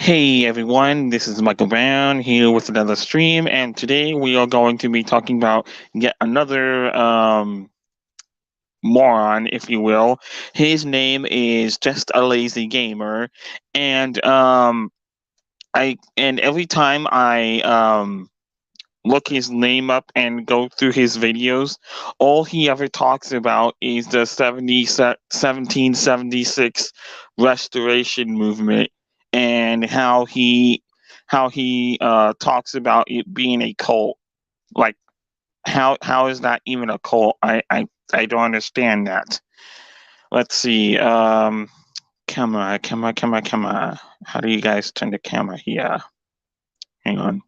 Hey everyone, this is Michael Brown here with another stream, and today we are going to be talking about yet another moron, if you will. His name is Just a Lazy Gamer, and every time I look his name up and go through his videos, all he ever talks about is the 1776 restoration movement and how he talks about it being a cult. Like how is that even a cult? I don't understand that. Let's see. Camera. How do you guys turn the camera here? Hang on.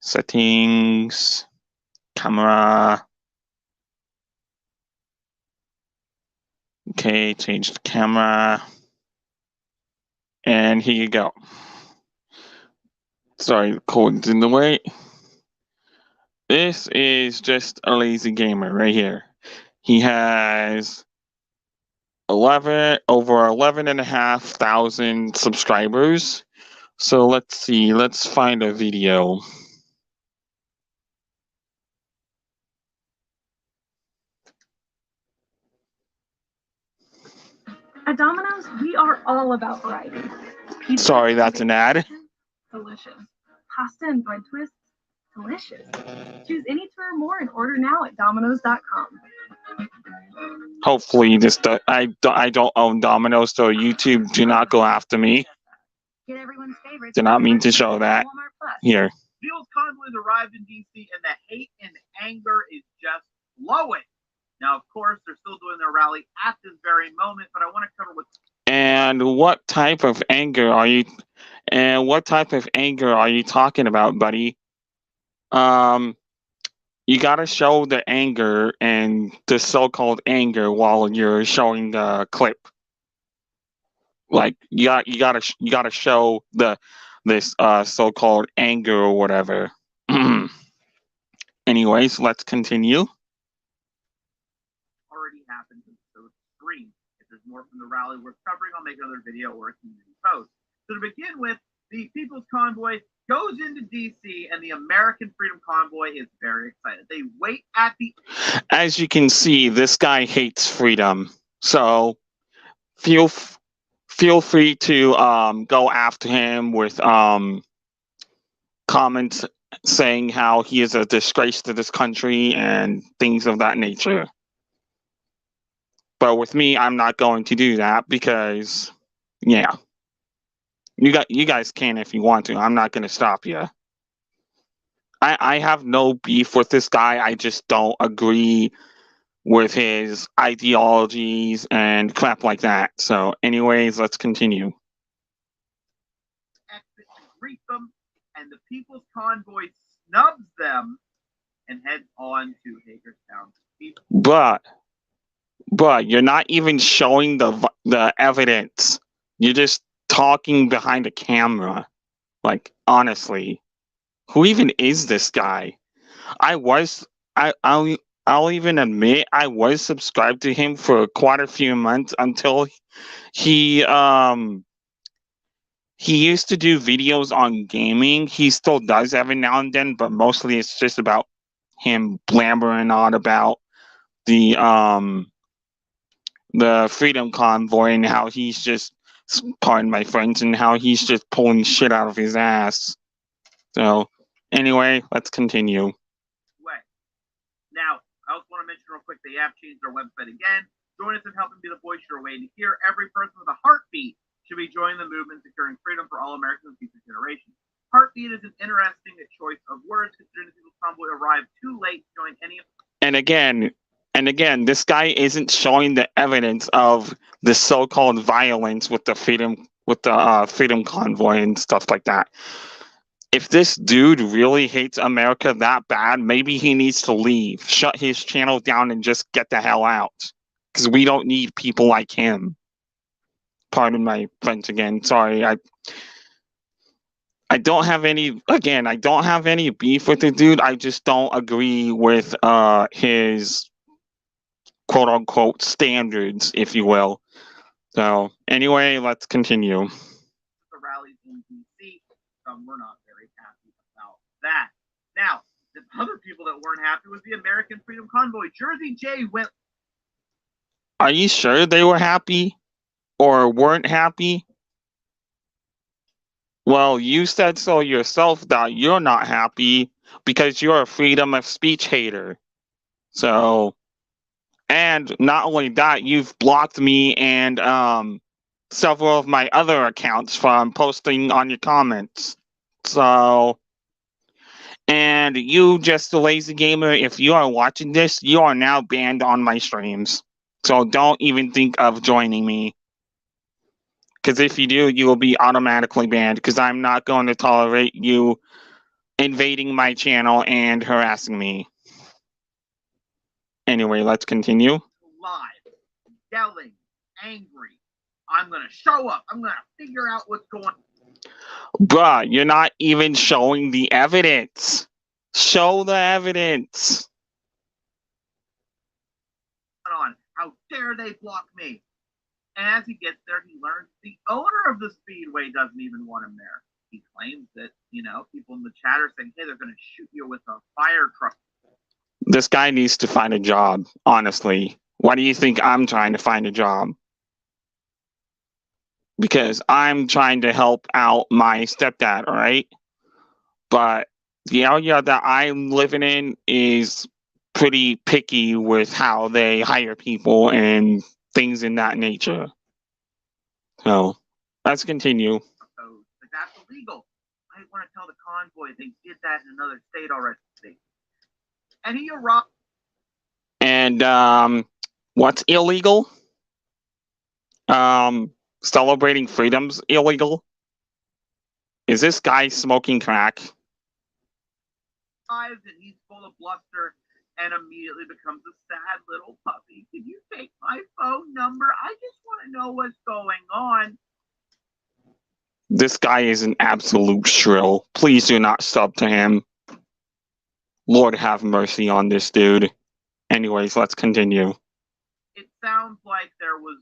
Settings, camera. Okay, change the camera. And here you go. Sorry, the cord's in the way. This is Just a Lazy Gamer right here. He has over 11,500 subscribers. So let's see, let's find a video. At Domino's, we are all about variety. Pizza, sorry, that's an ad. Delicious. Pasta and bread twists, delicious. Choose any two or more and order now at Domino's.com. Hopefully, I don't own Domino's, so YouTube do not go after me. Get everyone's favorites. Do not mean to show that. Here. People's convoys arrived in D.C. and the hate and anger is just flowing. Now, of course, they're still doing their rally at this very moment, but I want to cover what. And what type of anger are you? And what type of anger are you talking about, buddy? You gotta show the anger and the so-called anger while you're showing the clip. Like you gotta show this so-called anger or whatever. Anyways, let's continue. Already happened, so screen. If there's more from the rally worth covering, I'll make another video or a community post. So to begin with, the People's Convoy goes into D.C. and the American Freedom Convoy is very excited. They wait at the. As you can see, this guy hates freedom. So feel free to go after him with comments saying how he is a disgrace to this country and things of that nature. But with me, I'm not going to do that because, yeah, you guys can if you want to. I'm not going to stop you. I have no beef with this guy. I just don't agree with his ideologies and crap like that. So, anyways, let's continue. Exit to greet them, and the People's Convoy snubs them and heads on to Hagerstown. But you're not even showing the evidence. You're just talking behind the camera. Like, honestly, who even is this guy? I'll even admit I was subscribed to him for quite a few months until he used to do videos on gaming. He still does every now and then, but mostly it's just about him blabbering on about the Freedom Convoy and how he's just, pardon my French, and how he's just pulling shit out of his ass. So, anyway, let's continue. Now, I also want to mention real quick, they have changed their website again. Join us in helping be the voice you're waiting to hear. Every person with a heartbeat should be joining the movement securing freedom for all Americans and future generations. Heartbeat is an interesting choice of words, considering the People's Convoy arrived too late to join any of. And again, this guy isn't showing the evidence of the so-called violence with the Freedom Convoy and stuff like that. If this dude really hates America that bad, maybe he needs to leave, shut his channel down, and just get the hell out. Because we don't need people like him. Pardon my French again. Sorry, I don't have any beef with the dude. I just don't agree with his quote unquote standards, if you will. So anyway, let's continue. The rallies Washington, D.C. Some were not very happy about that. Now, the other people that weren't happy was the American Freedom Convoy. Jersey J went. Are you sure they were happy or weren't happy? Well, you said so yourself that you're not happy because you're a freedom of speech hater. So, and not only that, you've blocked me and several of my other accounts from posting on your comments. So, and you, just a lazy gamer, if you are watching this, you are now banned on my streams. So don't even think of joining me. Because if you do, you will be automatically banned, because I'm not going to tolerate you invading my channel and harassing me. Anyway, let's continue. Live, yelling, angry. I'm going to show up. I'm going to figure out what's going on. Bruh, you're not even showing the evidence. Show the evidence. How dare they block me? And as he gets there, he learns the owner of the Speedway doesn't even want him there. He claims that, people in the chat are saying, hey, they're going to shoot you with a fire truck. This guy needs to find a job, honestly. Why do you think I'm trying to find a job? Because I'm trying to help out my stepdad, all right? But the area that I'm living in is pretty picky with how they hire people and things in that nature. So, let's continue. But that's illegal. I want to tell the convoy they did that in another state already. And he arrived. And what's illegal? Celebrating freedom's illegal? Is this guy smoking crack? And he's full of bluster and immediately becomes a sad little puppy. Can you take my phone number? I just want to know what's going on. This guy is an absolute shrill. Please do not sub to him. Lord have mercy on this dude. Anyways, let's continue. It sounds like there was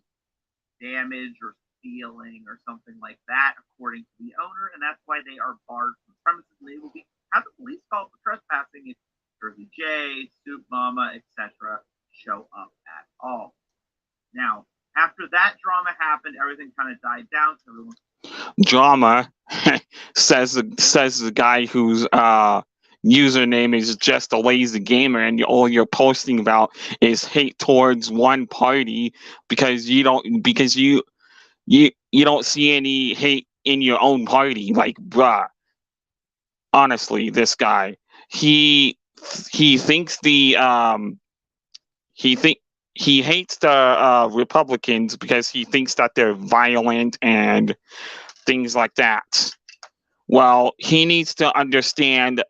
damage or stealing or something like that, according to the owner, and that's why they are barred from premises. They will be have the police call for trespassing if Jersey J, Soup Mama, etc. show up at all. Now, after that drama happened, everything kind of died down. So everyone drama says the guy whose username is just a lazy gamer, and all you're posting about is hate towards one party because you don't see any hate in your own party. Like, bruh, honestly, this guy, he thinks he hates the Republicans because he thinks that they're violent and things like that. Well, he needs to understand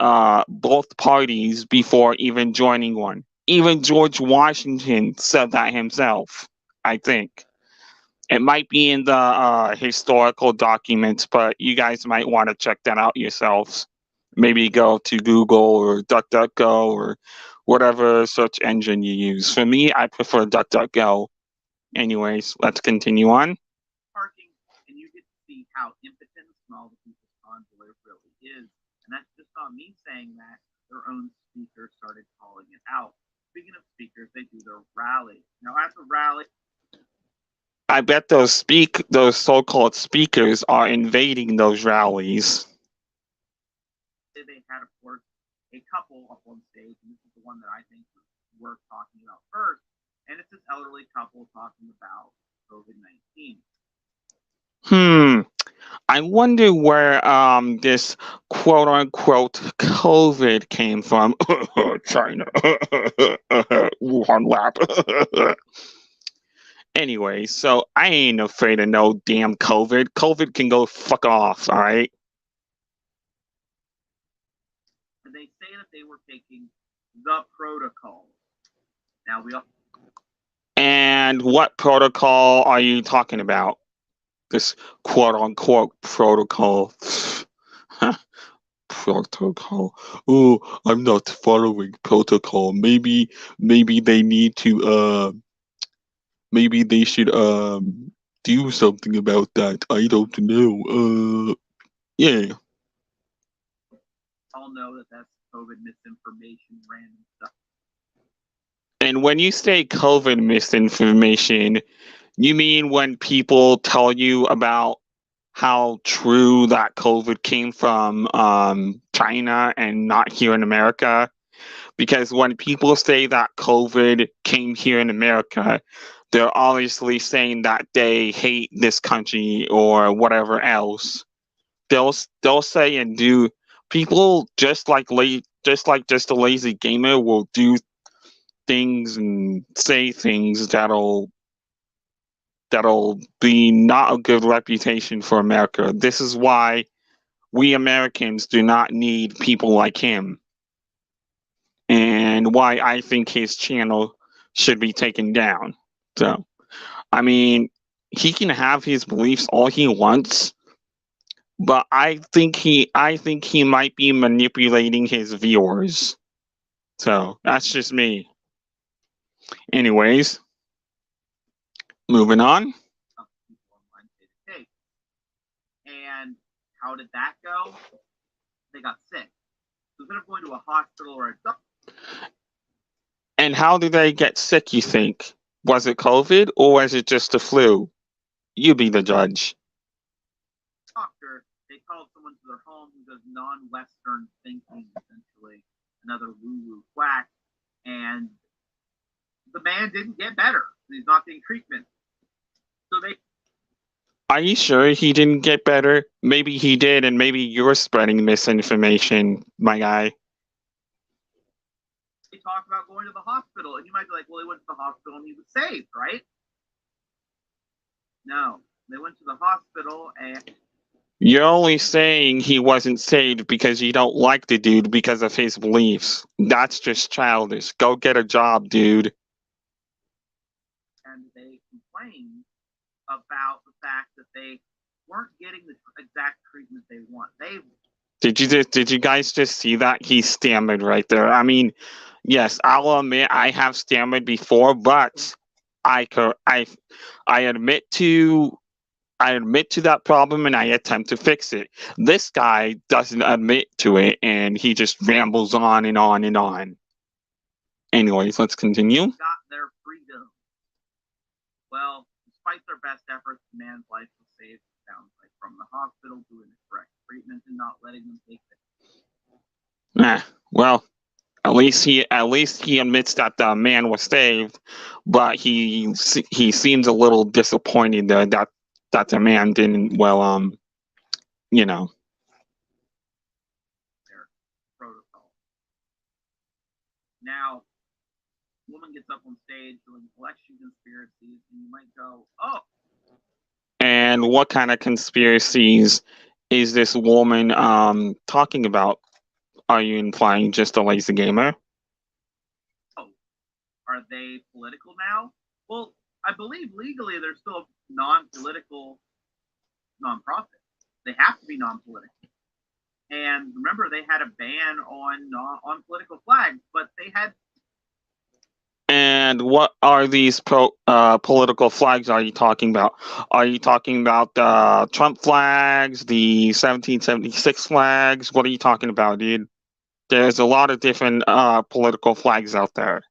both parties before even joining one. Even George Washington said that himself, I think. It might be in the historical documents, but you guys might want to check that out yourselves. Maybe go to Google or DuckDuckGo or whatever search engine you use. For me, I prefer DuckDuckGo. Anyways, let's continue on. Parking, and you get to see how impotent and small the People's Convoy really is. And that's just not me saying that. Their own speakers started calling it out. Speaking of speakers, they do their rally. Now, at the rally, I bet those so-called speakers are invading those rallies. They had, of course, a couple up on stage, and this is the one that I think was worth talking about first. And it's this elderly couple talking about COVID-19. I wonder where this quote-unquote COVID came from. China. Wuhan lab. Anyway, so I ain't afraid of no damn COVID. COVID can go fuck off, all right? And they say that they were taking the protocol. Now we all. And what protocol are you talking about? This quote-unquote protocol. Protocol. Oh, I'm not following protocol. Maybe they need to maybe they should do something about that. I don't know. Yeah. All know that that's COVID misinformation, random stuff. And when you say COVID misinformation, you mean when people tell you about how true that COVID came from China and not here in America? Because when people say that COVID came here in America, they're obviously saying that they hate this country or whatever else. They'll say and do. People just a lazy gamer will do things and say things that'll be not a good reputation for America. This is why we Americans do not need people like him, and why I think his channel should be taken down. So, I mean, he can have his beliefs all he wants, but I think he might be manipulating his viewers. So that's just me. Anyways, moving on. Some people online say the case. And how did that go? They got sick. So instead of going to a hospital or a doctor, And how did they get sick, you think? Was it COVID or was it just the flu? You be the judge. they called someone to their home who does non-Western thinking, essentially, another woo-woo quack, and the man didn't get better. He's not getting treatment. So they Are you sure he didn't get better? Maybe he did, and maybe you're spreading misinformation, my guy. talk about going to the hospital, and you might be like, well, he went to the hospital and he was saved, right? No, they went to the hospital and You're only saying he wasn't saved because you don't like the dude because of his beliefs. That's just childish. Go get a job, dude. they complained about the fact that they weren't getting the exact treatment they want. Did you guys just see that? He stammered right there. I mean, yes, I'll admit I have stammered before, but I admit to that problem and I attempt to fix it. This guy doesn't admit to it and he just rambles on and on and on. Anyways, let's continue. Got their freedom. Well, despite their best efforts, the man's life was saved. Sounds like from the hospital doing the correct treatment and not letting them take it. Well, at least he admits that the man was saved, but he seems a little disappointed that the man didn't you know. Their protocol. Now, woman gets up on stage doing election conspiracies, and you might go, "Oh." And what kind of conspiracies is this woman talking about? Are you implying just a lazy gamer? Oh, are they political now? Well, I believe legally they're still non-political nonprofit. They have to be non-political. And remember, they had a ban on political flags, but they had. And what are these political flags are you talking about? Are you talking about the Trump flags, the 1776 flags? What are you talking about, dude? There's a lot of different political flags out there.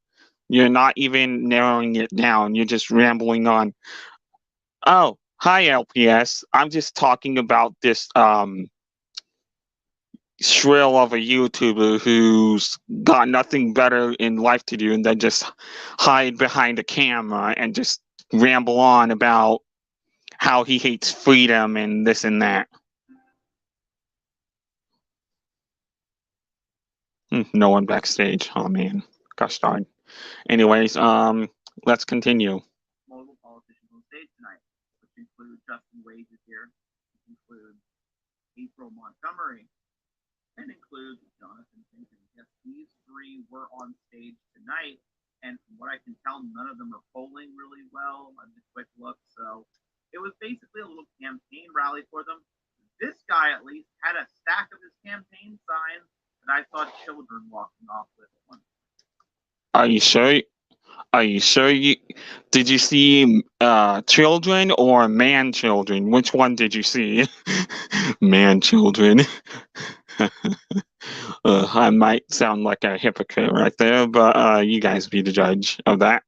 You're not even narrowing it down. You're just rambling on. Oh, hi LPS. I'm just talking about this shrill of a YouTuber who's got nothing better in life to do than just hide behind a camera and just ramble on about how he hates freedom and this and that. No one backstage. Oh man, gosh darn. Anyways, let's continue. Local politicians on stage tonight, which include Justin Wade is here, which include April Montgomery, and includes Jonathan Finken. Yes, these three were on stage tonight, and from what I can tell, none of them are polling really well. I did a quick look, so it was basically a little campaign rally for them. This guy at least had a stack of his campaign signs that I saw children walking off with. Are you sure? Are you sure did you see children or man children? Which one did you see? Man children. I might sound like a hypocrite right there, but you guys be the judge of that.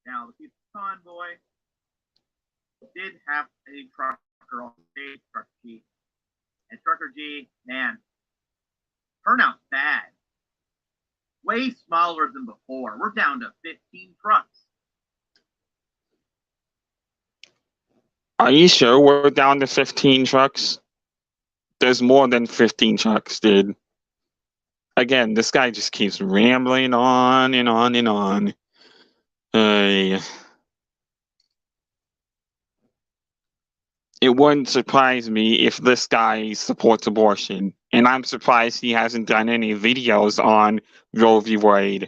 Now, the People's Convoy did have a trucker on stage, Trucker G. And Trucker G, man, turnout's bad. Way smaller than before. We're down to 15 trucks. Are you sure we're down to 15 trucks? There's more than 15 trucks, dude. Again, this guy just keeps rambling on and on and on. It wouldn't surprise me if this guy supports abortion. And I'm surprised he hasn't done any videos on Roe v. Wade.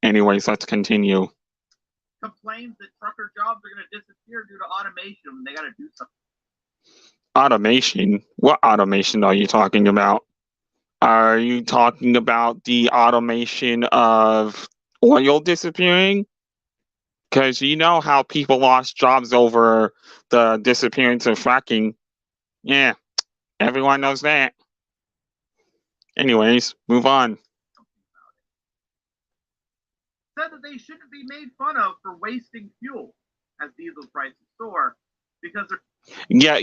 Anyways, let's continue. Complains that trucker jobs are going to disappear due to automation. They got to do something. Automation? What automation are you talking about? Are you talking about the automation of oil disappearing? Because you know how people lost jobs over the disappearance of fracking. Yeah, everyone knows that. Anyways, move on. Said that they shouldn't be made fun of for wasting fuel as diesel prices soar because they're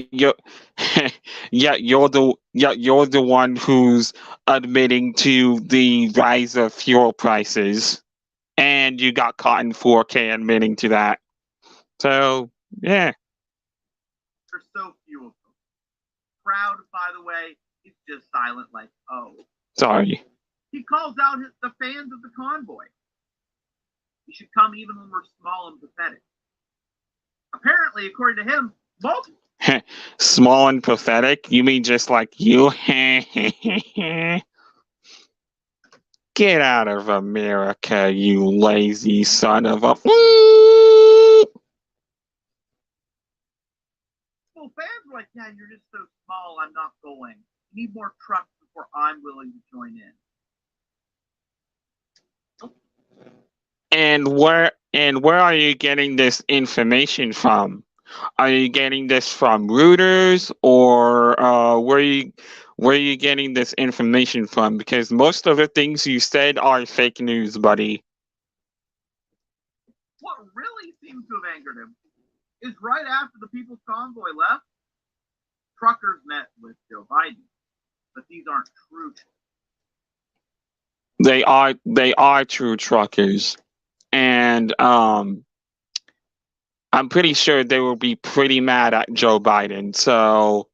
you're the one who's admitting to the rise of fuel prices, and you got caught in 4K admitting to that. So yeah, there's so few of them. Crowd, by the way, is just silent, like, oh. Sorry. He calls out the fans of the convoy. You should come even when we're small and pathetic. Apparently, according to him, multiple. Small and pathetic? You mean just like you? Get out of America, you lazy son of a. Well, fans were like, yeah, you're just so small, I'm not going. You need more trucks before I'm willing to join in. And where are you getting this information from? Are you getting this from Reuters, or where are you getting this information from? Because most of the things you said are fake news, buddy. What really seems to have angered him is right after the People's Convoy left, truckers met with Joe Biden. But these aren't true. They are true truckers. And I'm pretty sure they will be pretty mad at Joe Biden. So,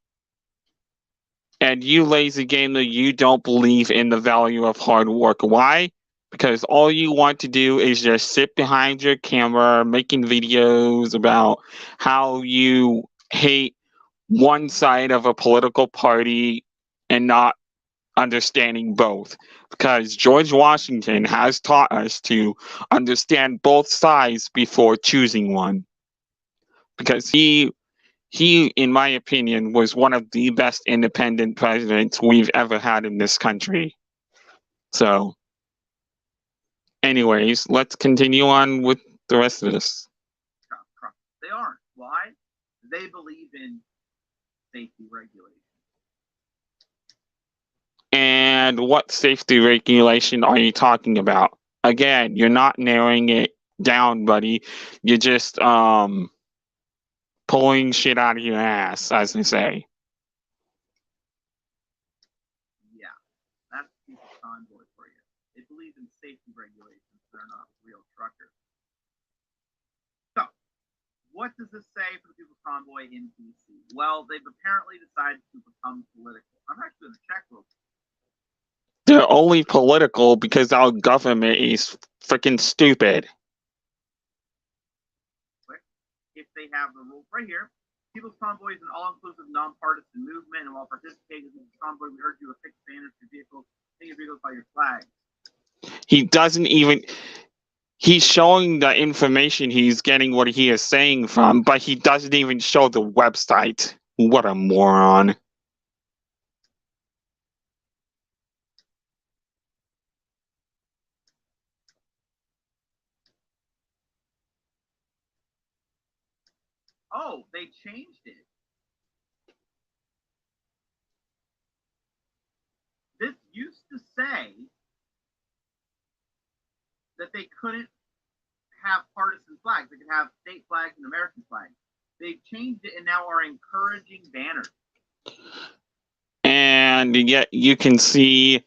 and you lazy gamer, you don't believe in the value of hard work. Why? Because all you want to do is just sit behind your camera making videos about how you hate one side of a political party and not understanding both. Because George Washington has taught us to understand both sides before choosing one. Because he, in my opinion, was one of the best independent presidents we've ever had in this country. So, anyways, let's continue on with the rest of this. They aren't. Why? They believe in safety regulation. And what safety regulation are you talking about? Again, you're not narrowing it down, buddy. You're just pulling shit out of your ass, as they say. Yeah, that's People's Convoy for you. They believe in safety regulations. They're not real truckers. So, what does this say for the People's Convoy in DC? Well, they've apparently decided to become political. I'm actually going to check real quick. They're only political because our government is freaking stupid. If they have the rules right here, People's Convoy is an all-inclusive, nonpartisan movement, and while participating in the convoy, we urge you to fix banners to vehicles, hang your vehicles by your flag. He doesn't even. He's showing the information he's getting what he is saying from, but he doesn't even show the website. What a moron. No, they changed it. This used to say that they couldn't have partisan flags. They could have state flags and American flags. They've changed it and now are encouraging banners. And yet you can see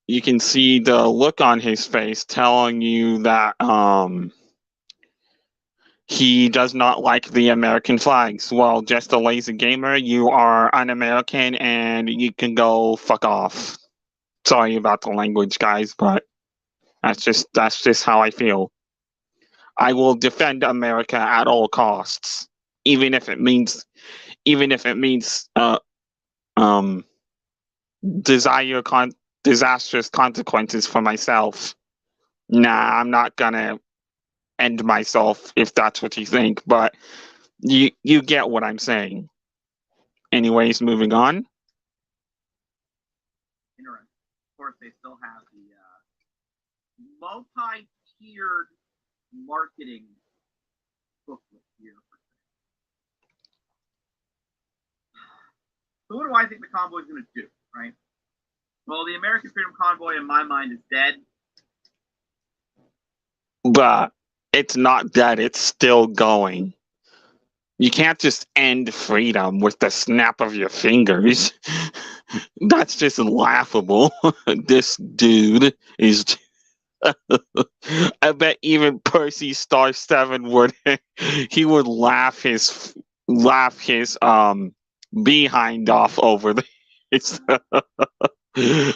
the look on his face telling you that he does not like the American flags. Well, just a lazy gamer, you are un-American and you can go fuck off. Sorry about the language, guys, but that's just how I feel. I will defend America at all costs, even if it means disastrous consequences for myself. Nah, I'm not gonna end myself if that's what you think, but you get what I'm saying. Anyways, moving on. Interesting. Of course, they still have the multi-tiered marketing booklet here. So what do I think the convoy is going to do, right? Well, the American Freedom Convoy, in my mind, is dead. But it's not dead, it's still going. You can't just end freedom with the snap of your fingers. That's just laughable. This dude is... I bet even Percy Star 7 would he would laugh his behind off over this.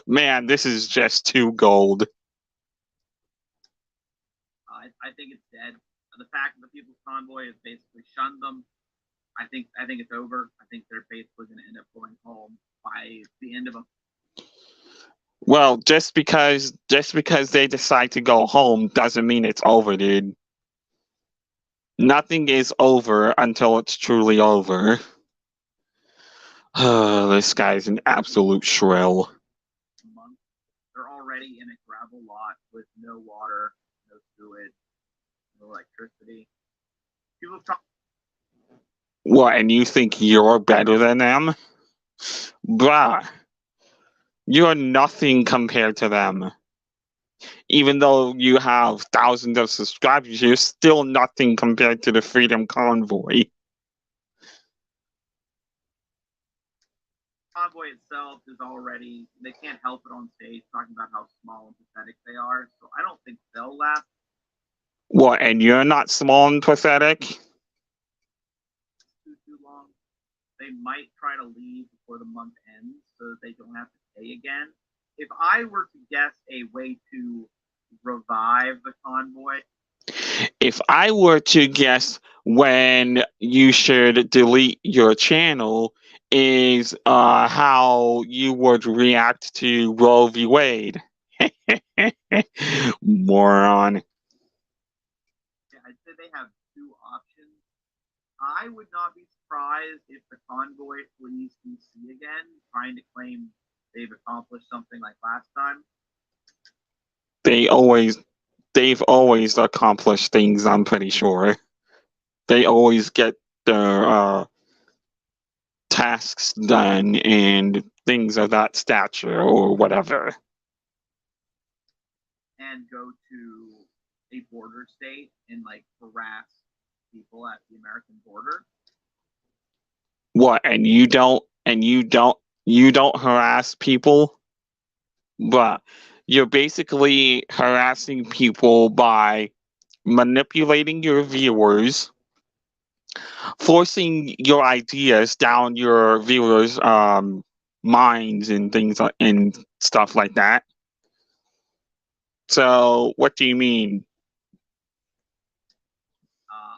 Man, this is just too gold. I think it's dead. The fact that the People's Convoy has basically shunned them, I think it's over. I think they're basically going to end up going home by the end of them. Well, just because they decide to go home doesn't mean it's over, dude. Nothing is over until it's truly over. This guy's an absolute shrill. They're already in a gravel lot with no water, no sewage, no electricity. People talk. What, and you think you're better than them? Bruh. You're nothing compared to them. Even though you have thousands of subscribers, you're still nothing compared to the Freedom Convoy. Convoy itself is already, they can't help it on stage talking about how small and pathetic they are, so I don't think they'll last. What, and you're not small and pathetic? Too long. They might try to leave before the month ends so that they don't have to pay again. If I were to guess a way to revive the convoy, if I were to guess when you should delete your channel, is how you would react to Roe v. Wade. Moron. I'd say they have two options. I would not be surprised if the convoy flees DC again, trying to claim they've accomplished something like last time. They've always accomplished things, I'm pretty sure. They always get their tasks done and things of that stature or whatever. And go to a border state and like harass people at the American border. What, and you don't harass people? But you're basically harassing people by manipulating your viewers, forcing your ideas down your viewers' minds and things and stuff like that. So, what do you mean?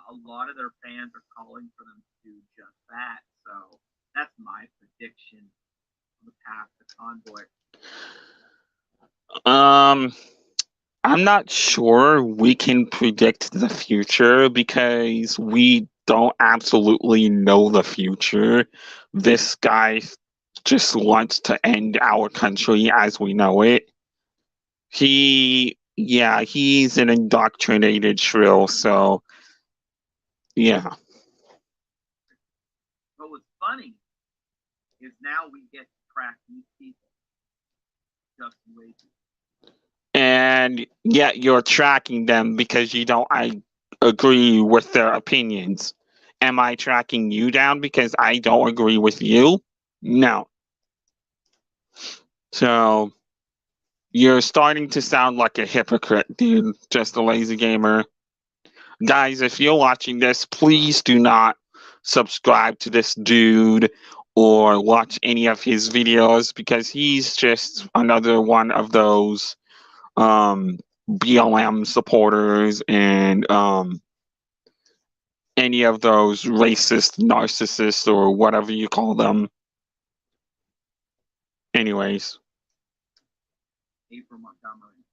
A lot of their fans are calling for them to do just that. So that's my prediction on the path to convoy. I'm not sure we can predict the future because we don't absolutely know the future. This guy just wants to end our country as we know it. He's an indoctrinated shrill, so yeah. funny is now we get to track these people. Justin Lacey. And yet you're tracking them because you don't agree with their opinions. Am I tracking you down because I don't agree with you? No. So you're starting to sound like a hypocrite, dude. Just a lazy gamer. Guys, if you're watching this, please do not subscribe to this dude or watch any of his videos because he's just another one of those BLM supporters and any of those racist narcissists or whatever you call them. Anyways. April Montgomery,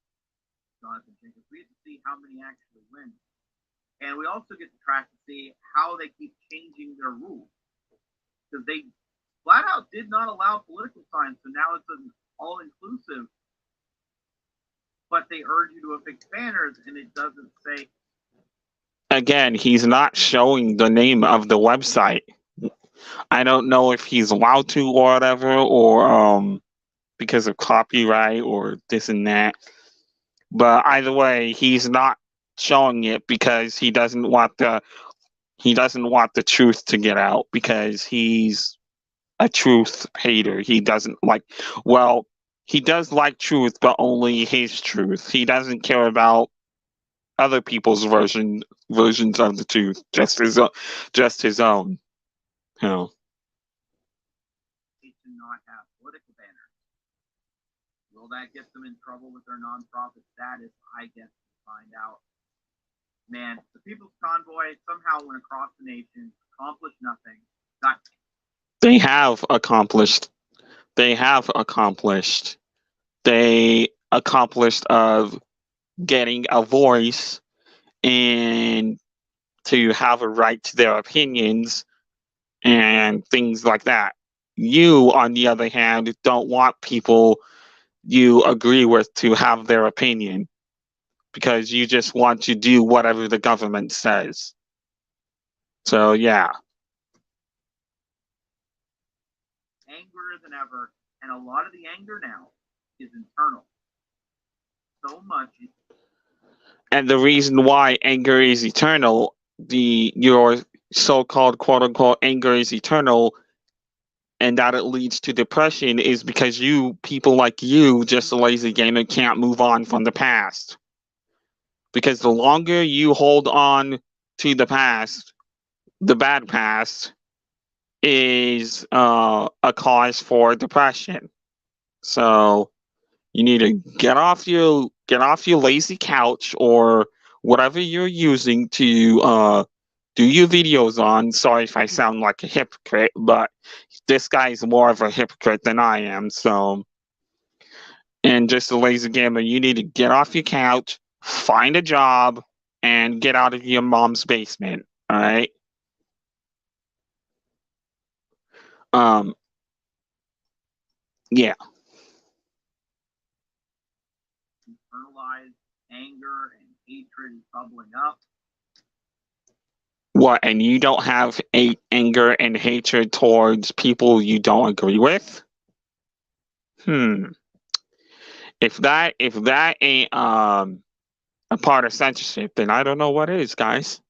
Jonathan Jenkins. We get to see how many actually win. And we also get to track to see how they keep changing their rules. Because they flat out did not allow political signs, so now it's an all-inclusive. But they urge you to affix banners, and it doesn't say. Again, he's not showing the name of the website. I don't know if he's allowed to or whatever, or because of copyright or this and that. But either way, he's not showing it because he doesn't want the truth to get out because he's a truth hater. He doesn't like, well, he does like truth, but only his truth. He doesn't care about other people's versions of the truth, just his own. You know. They do not have political banners. Will that get them in trouble with their nonprofit status? I guess we'll find out. Man, the People's Convoy somehow went across the nation, accomplished nothing. They have accomplished. They accomplished of getting a voice and to have a right to their opinions and things like that. You, on the other hand, don't want people you agree with to have their opinion because you just want to do whatever the government says. So, yeah. Angrier than ever, and a lot of the anger now is internal. So much. And the reason why anger is eternal, your so-called quote-unquote anger is eternal, and that it leads to depression is because people like you, just a lazy gamer, can't move on from the past. Because the longer you hold on to the past, the bad past, is a cause for depression. So you need to get off your lazy couch or whatever you're using to do your videos on. Sorry if I sound like a hypocrite, but this guy is more of a hypocrite than I am. So, and just a lazy gamer, you need to get off your couch, find a job, and get out of your mom's basement. All right. Yeah. Internalized anger and hatred bubbling up. What? And you don't have anger and hatred towards people you don't agree with? If that ain't a part of censorship, then I don't know what is, guys.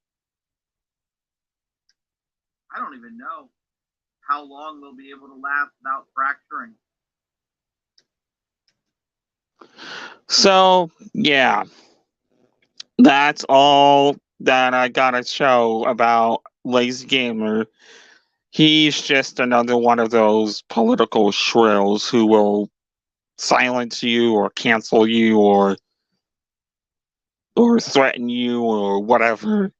I don't even know how long they'll be able to last without fracturing. So, yeah. That's all that I gotta show about Lazy Gamer. He's just another one of those political shrills who will silence you or cancel you or threaten you or whatever.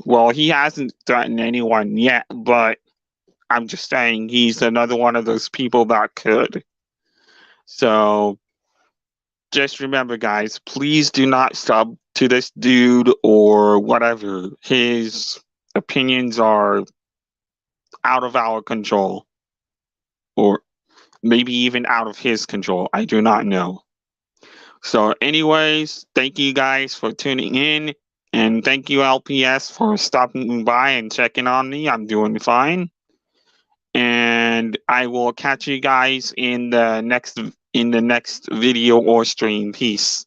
Well, he hasn't threatened anyone yet, but I'm just saying he's another one of those people that could. So just remember, guys, please do not sub to this dude or whatever. His opinions are out of our control. Or maybe even out of his control. I do not know. So anyways, thank you guys for tuning in. And thank you, LPS, for stopping by and checking on me. I'm doing fine. And I will catch you guys in the next video or stream. Peace.